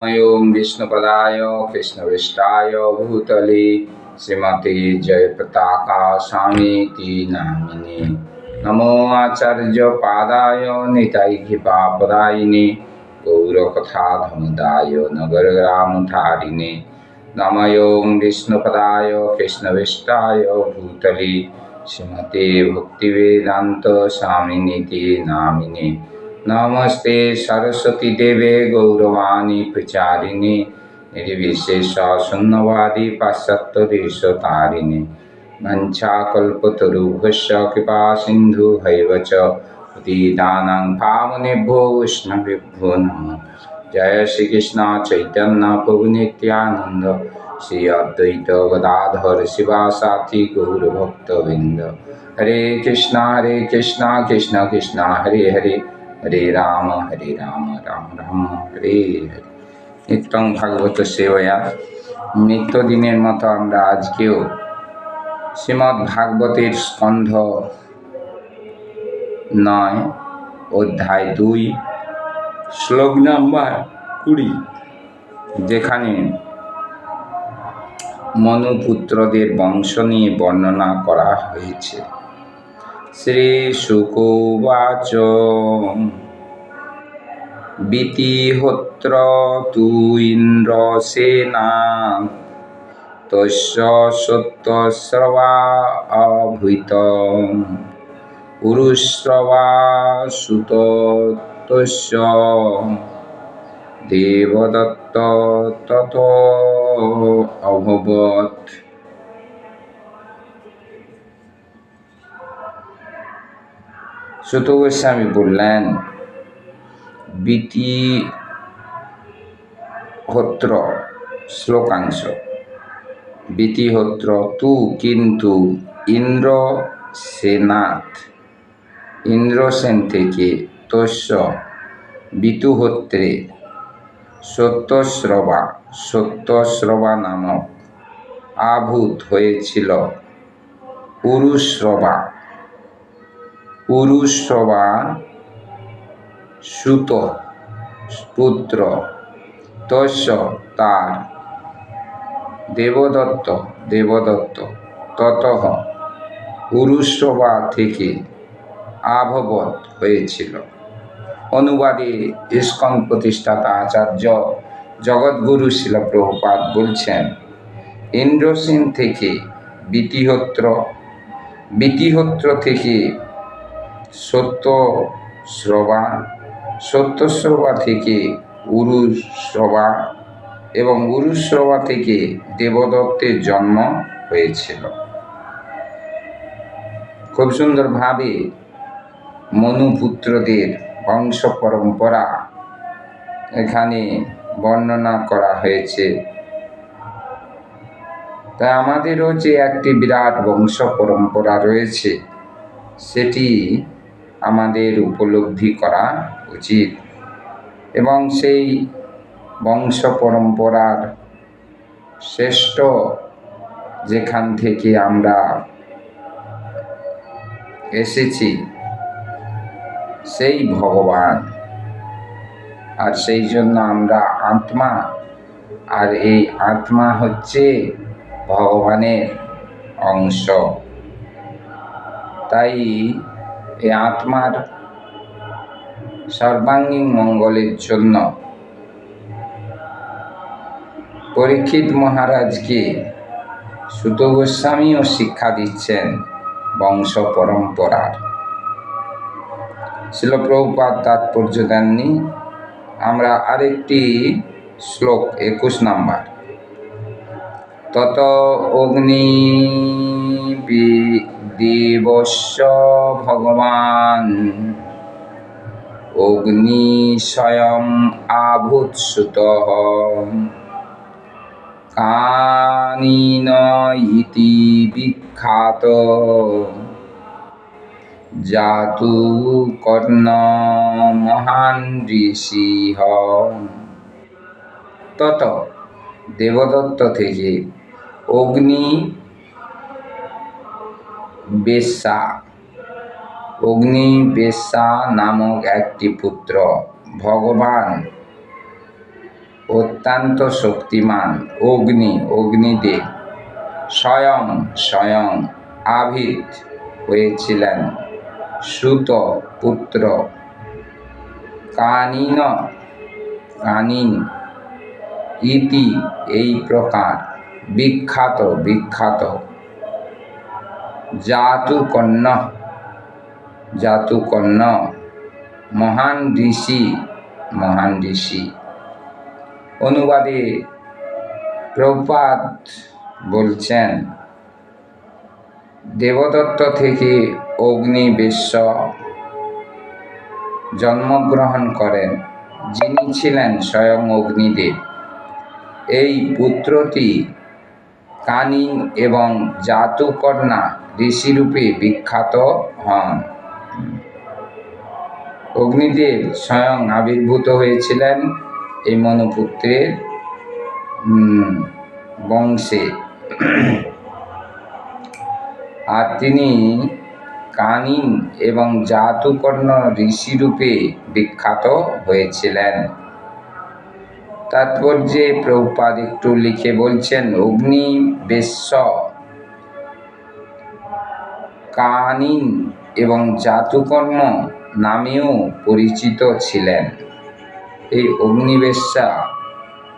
ओम विष्णुपदाय कृष्णविष्टाय भूतले श्रीमते जयप्रताका स्वामीति नामिने। नमो आचार्य पादाय निताय कृपापदायिने गौरकथाधमुदाय नगरग्रामधारिणे। नमो ओम विष्णुपदाय कृष्णविष्टाय भूतले श्रीमते भक्तिवेदांत स्वामिनीति नामिने। नमस्ते सरस्वती देवे गौरवाणी प्रचारिणे निर्विशेष शून्यवादी पाश्चात्यदेशतारिणे। वंशाकल्पतरुभ्यश्च कृपा सिन्धुभैव च पतितानां पावनेभ्यो वैष्णवेभ्यो नमः। जय श्री कृष्ण चैतन्य प्रभु नित्यानंद श्री अद्वैत गदाधर शिवासाथी गौरभक्तवृंद। हरे कृष्णा कृष्ण कृष्णा हरे हरे हरे राम राम राम हरे हरे। नित्यं भागवत सेवया नित्य दिनेर मतो आमरा आजकेও শ্রীমদ্ ভাগবতের স্কন্ধ 9 অধ্যায় 2 শ্লোক নাম্বার 20 যেখানে মনুপুত্রদের বংশ নিয়ে বর্ণনা করা হয়েছে। শ্রী শুক উবাচ বিতিহোত্র তু ইন্দ্রসেনা তস্য সত্যশ্রবা অভূত পুরুশ্রবা সুত তস্য দেবদত্ত তত অভবৎ। সুত গোস্বামী বললেন, বিতিহোত্র শ্লোকাংশ। বিতিহোত্র তু কিন্তু ইন্দ্র সেনাথ ইন্দ্রসেন থেকে তস্য বিতুহোত্রে সত্যশ্রবা নামক আভূত হয়েছিল পুরুশ্রবা সুত পুত্র তস্য তার দেবদত্ত ততঃ পুরুশ্রবা থেকে আভবৎ হয়েছিল। অনুবাদে ইস্কন প্রতিষ্ঠাতা আচার্য জগৎগুরু শিল প্রভুপাদ বলছেন, ইন্দ্রসেন থেকে বিতিহোত্র থেকে সত্যশ্রবা থেকে উরুশ্রবা এবং উরুশ্রবা থেকে দেবদত্তের জন্ম হয়েছিল। খুব সুন্দরভাবে মনুপুত্রদের বংশ পরম্পরা এখানে বর্ণনা করা হয়েছে। তাই আমাদেরও যে একটি বিরাট বংশ পরম্পরা রয়েছে সেটি আমাদের উপলব্ধি করা উচিত এবং সেই বংশ পরম্পরার শ্রেষ্ঠ যেখান থেকে আমরা এসেছি সেই ভগবান, আর সেই জন্য আমরা আত্মা, আর এই আত্মা হচ্ছে ভগবানের অংশ। তাই এই আত্মার সর্বাঙ্গীন মঙ্গলের জন্য পরীক্ষিত মহারাজকে সুত গোস্বামীও শিক্ষা দিচ্ছেন বংশ পরম্পরার। শিল প্রভুপাদ তাৎপর্য দেননি। আমরা আরেকটি শ্লোক 21 নম্বর। তত অগ্নি দেবস্য ভগবান অগ্নি স্বয়ং আভূৎসুতঃ কানীন ইতি বিখ্যাত জাতু কর্ণ মহান ঋষিঃ। তত দেবদত্ত থেকে অগ্নি বেশ্যা নামক একটি পুত্র ভগবান অত্যন্ত শক্তিমান অগ্নিদেব স্বয়ং আবির্ভূত হয়েছিলেন সুত পুত্র কানিন ইতি এই প্রকার বিখ্যাত জাতুকর্ণ মহান ঋষি। অনুবাদে প্রভুপাদ বলছেন, দেবদত্ত থেকে অগ্নিবেশ্য জন্মগ্রহণ করেন, যিনি ছিলেন স্বয়ং অগ্নিদেব। এই পুত্রটি কানিন এবং জাতুকর্ণা ঋষিরূপে বিখ্যাত হন। অগ্নিদেব স্বয়ং আবির্ভূত হয়েছিলেন এই মনুপুত্রের বংশে, আর তিনি কানিন এবং জাতুকর্ণ ঋষিরূপে বিখ্যাত হয়েছিলেন। তাৎপর্যে প্রভুপাদ একটু লিখে বলছেন, অগ্নিবেশ্য কানিন এবং জাতুকর্ণ নামেও পরিচিত ছিলেন। এই অগ্নিবেশ্যা